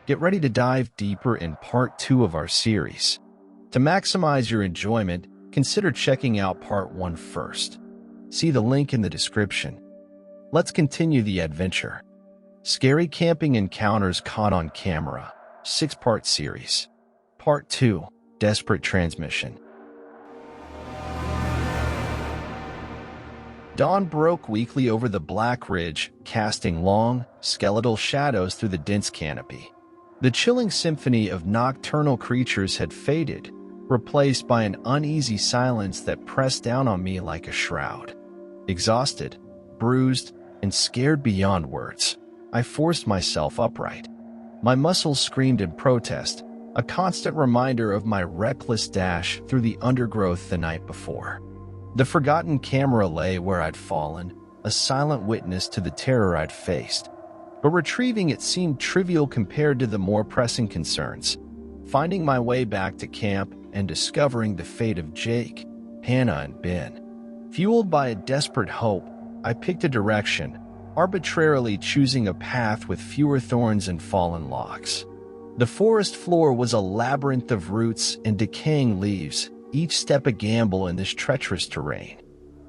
Get ready to dive deeper in part 2 of our series. To maximize your enjoyment, consider checking out part 1 first. See the link in the description. Let's continue the adventure. Scary camping encounters caught on camera, 6-part series. Part 2, Desperate Transmission. Dawn broke weakly over the Black Ridge, casting long, skeletal shadows through the dense canopy. The chilling symphony of nocturnal creatures had faded, replaced by an uneasy silence that pressed down on me like a shroud. Exhausted, bruised, and scared beyond words, I forced myself upright. My muscles screamed in protest, a constant reminder of my reckless dash through the undergrowth the night before. The forgotten camera lay where I'd fallen, a silent witness to the terror I'd faced. But retrieving it seemed trivial compared to the more pressing concerns. Finding my way back to camp and discovering the fate of Jake, Hannah, and Ben. Fueled by a desperate hope, I picked a direction, arbitrarily choosing a path with fewer thorns and fallen logs. The forest floor was a labyrinth of roots and decaying leaves, each step a gamble in this treacherous terrain.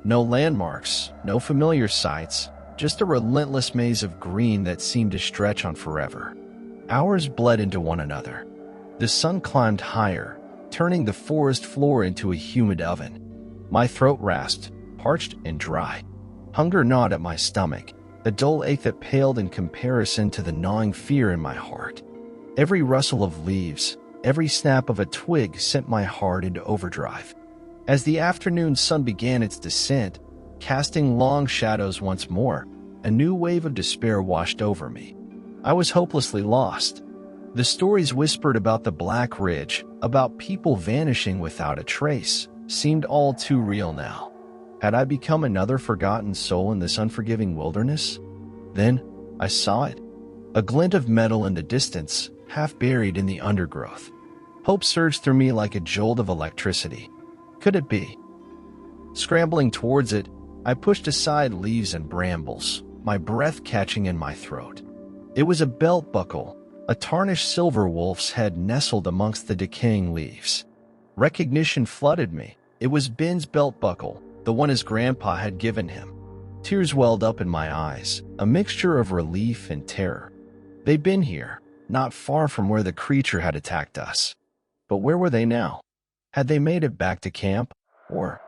No landmarks, no familiar sights, just a relentless maze of green that seemed to stretch on forever. Hours bled into one another. The sun climbed higher, turning the forest floor into a humid oven. My throat rasped, parched and dry. Hunger gnawed at my stomach, a dull ache that paled in comparison to the gnawing fear in my heart. Every rustle of leaves, every snap of a twig sent my heart into overdrive. As the afternoon sun began its descent, casting long shadows once more, a new wave of despair washed over me. I was hopelessly lost. The stories whispered about the Black Ridge, about people vanishing without a trace, seemed all too real now. Had I become another forgotten soul in this unforgiving wilderness? Then I saw it, a glint of metal in the distance, half buried in the undergrowth. Hope surged through me like a jolt of electricity. Could it be? Scrambling towards it, I pushed aside leaves and brambles, my breath catching in my throat. It was a belt buckle, a tarnished silver wolf's head nestled amongst the decaying leaves. Recognition flooded me. It was Ben's belt buckle, the one his grandpa had given him. Tears welled up in my eyes, a mixture of relief and terror. They'd been here, not far from where the creature had attacked us. But where were they now? Had they made it back to camp? Or...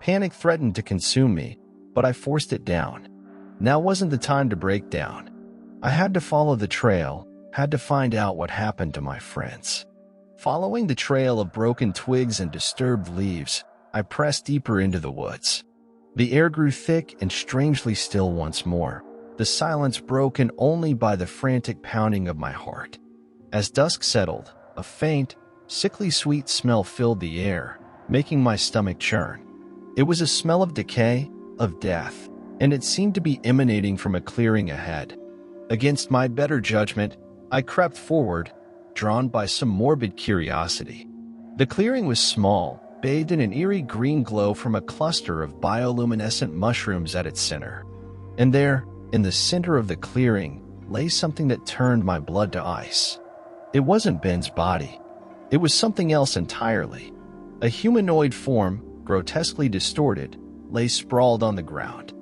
Panic threatened to consume me, but I forced it down. Now wasn't the time to break down. I had to follow the trail, had to find out what happened to my friends. Following the trail of broken twigs and disturbed leaves, I pressed deeper into the woods. The air grew thick and strangely still once more, the silence broken only by the frantic pounding of my heart. As dusk settled, a faint, sickly sweet smell filled the air, making my stomach churn. It was a smell of decay, of death, and it seemed to be emanating from a clearing ahead. Against my better judgment, I crept forward, drawn by some morbid curiosity. The clearing was small, bathed in an eerie green glow from a cluster of bioluminescent mushrooms at its center. And there, in the center of the clearing, lay something that turned my blood to ice. It wasn't Ben's body. It was something else entirely. A humanoid form, grotesquely distorted, lay sprawled on the ground.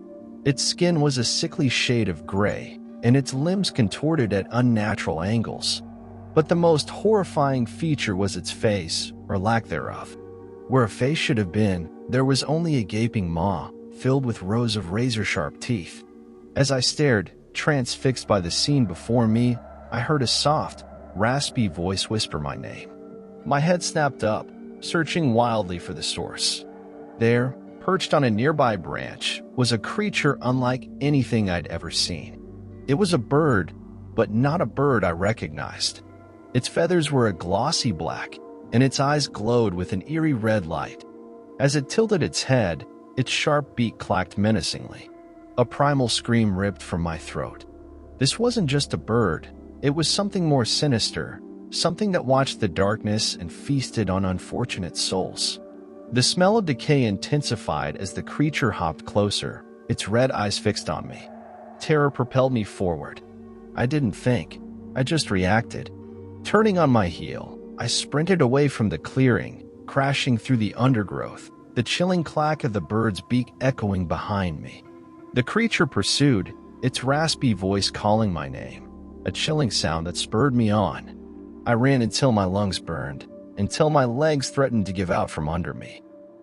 Its skin was a sickly shade of gray, and its limbs contorted at unnatural angles. But the most horrifying feature was its face, or lack thereof. Where a face should have been, there was only a gaping maw, filled with rows of razor-sharp teeth. As I stared, transfixed by the scene before me, I heard a soft, raspy voice whisper my name. My head snapped up, searching wildly for the source. There, perched on a nearby branch, was a creature unlike anything I'd ever seen. It was a bird, but not a bird I recognized. Its feathers were a glossy black, and its eyes glowed with an eerie red light. As it tilted its head, its sharp beak clacked menacingly. A primal scream ripped from my throat. This wasn't just a bird, it was something more sinister, something that watched the darkness and feasted on unfortunate souls. The smell of decay intensified as the creature hopped closer, its red eyes fixed on me. Terror propelled me forward. I didn't think. I just reacted. Turning on my heel, I sprinted away from the clearing, crashing through the undergrowth, the chilling clack of the bird's beak echoing behind me. The creature pursued, its raspy voice calling my name, a chilling sound that spurred me on. I ran until my lungs burned, until my legs threatened to give out from under me.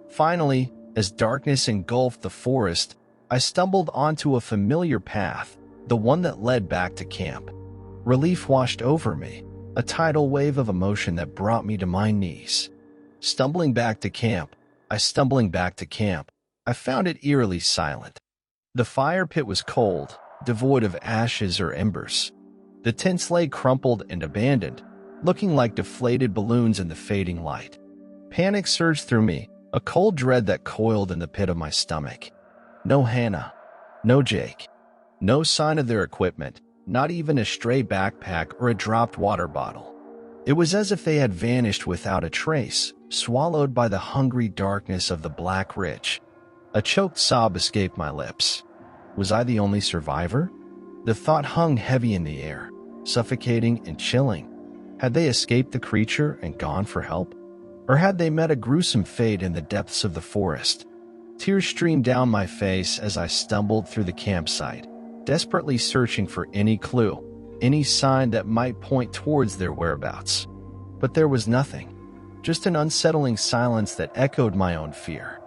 Finally, as darkness engulfed the forest, I stumbled onto a familiar path, the one that led back to camp. Relief washed over me, a tidal wave of emotion that brought me to my knees. Stumbling back to camp, I found it eerily silent. The fire pit was cold, devoid of ashes or embers. The tents lay crumpled and abandoned, looking like deflated balloons in the fading light. Panic surged through me, a cold dread that coiled in the pit of my stomach. No Hannah, no Jake, no sign of their equipment, not even a stray backpack or a dropped water bottle. It was as if they had vanished without a trace, swallowed by the hungry darkness of the Black Ridge. A choked sob escaped my lips. Was I the only survivor? The thought hung heavy in the air, suffocating and chilling. Had they escaped the creature and gone for help? Or had they met a gruesome fate in the depths of the forest? Tears streamed down my face as I stumbled through the campsite, desperately searching for any clue, any sign that might point towards their whereabouts. But there was nothing, just an unsettling silence that echoed my own fear.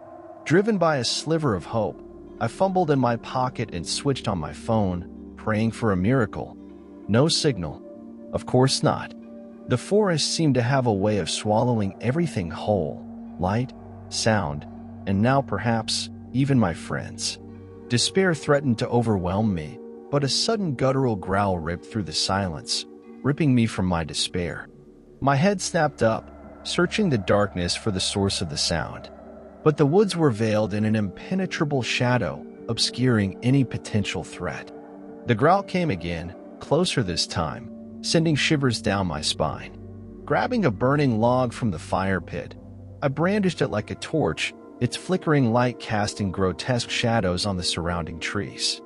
Driven by a sliver of hope, I fumbled in my pocket and switched on my phone, praying for a miracle. No signal. Of course not. The forest seemed to have a way of swallowing everything whole, light, sound, and now perhaps even my friends. Despair threatened to overwhelm me, but a sudden guttural growl ripped through the silence, ripping me from my despair. My head snapped up, searching the darkness for the source of the sound. But the woods were veiled in an impenetrable shadow, obscuring any potential threat. The growl came again, closer this time, sending shivers down my spine. Grabbing a burning log from the fire pit, I brandished it like a torch, its flickering light casting grotesque shadows on the surrounding trees.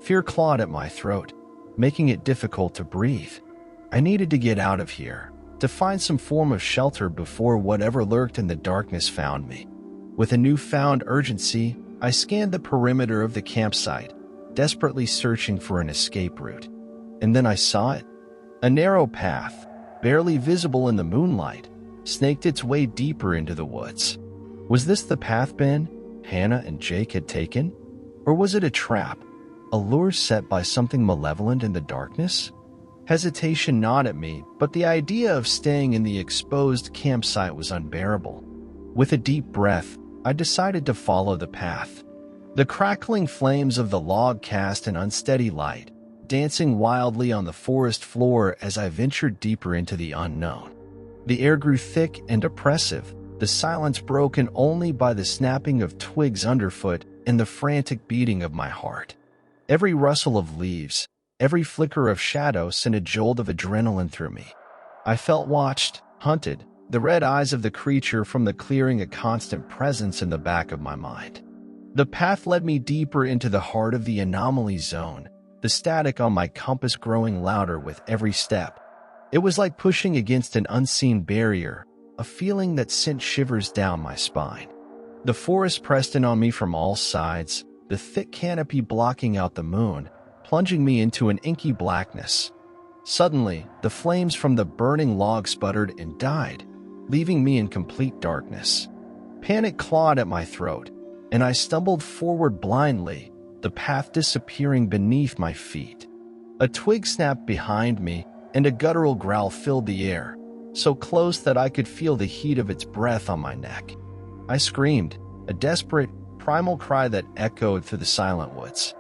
Fear clawed at my throat, making it difficult to breathe. I needed to get out of here, to find some form of shelter before whatever lurked in the darkness found me. With a newfound urgency, I scanned the perimeter of the campsite, desperately searching for an escape route. And then I saw it. A narrow path, barely visible in the moonlight, snaked its way deeper into the woods. Was this the path Ben, Hannah, and Jake had taken? Or was it a trap, a lure set by something malevolent in the darkness? Hesitation gnawed at me, but the idea of staying in the exposed campsite was unbearable. With a deep breath, I decided to follow the path. The crackling flames of the log cast an unsteady light, dancing wildly on the forest floor as I ventured deeper into the unknown. The air grew thick and oppressive, the silence broken only by the snapping of twigs underfoot and the frantic beating of my heart. Every rustle of leaves, every flicker of shadow sent a jolt of adrenaline through me. I felt watched, hunted, the red eyes of the creature from the clearing a constant presence in the back of my mind. The path led me deeper into the heart of the anomaly zone, the static on my compass growing louder with every step. It was like pushing against an unseen barrier, a feeling that sent shivers down my spine. The forest pressed in on me from all sides, the thick canopy blocking out the moon, plunging me into an inky blackness. Suddenly, the flames from the burning log sputtered and died, leaving me in complete darkness. Panic clawed at my throat, and I stumbled forward blindly, the path disappearing beneath my feet. A twig snapped behind me, and a guttural growl filled the air, so close that I could feel the heat of its breath on my neck. I screamed, a desperate, primal cry that echoed through the silent woods.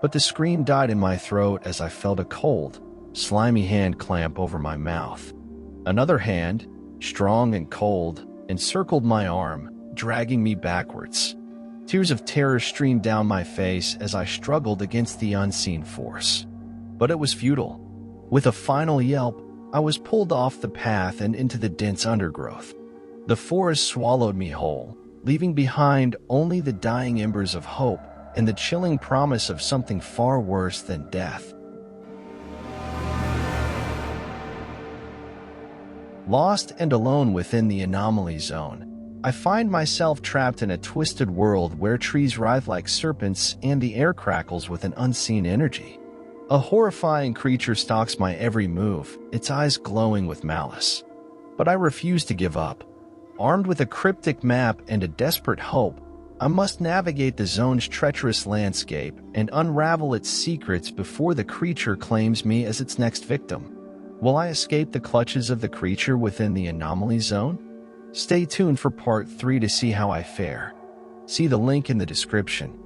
But the scream died in my throat as I felt a cold, slimy hand clamp over my mouth. Another hand, strong and cold, encircled my arm, dragging me backwards. Tears of terror streamed down my face as I struggled against the unseen force. But it was futile. With a final yelp, I was pulled off the path and into the dense undergrowth. The forest swallowed me whole, leaving behind only the dying embers of hope and the chilling promise of something far worse than death. Lost and alone within the anomaly zone, I find myself trapped in a twisted world where trees writhe like serpents and the air crackles with an unseen energy. A horrifying creature stalks my every move, its eyes glowing with malice. But I refuse to give up. Armed with a cryptic map and a desperate hope, I must navigate the zone's treacherous landscape and unravel its secrets before the creature claims me as its next victim. Will I escape the clutches of the creature within the anomaly zone? Stay tuned for part 3 to see how I fare. See the link in the description.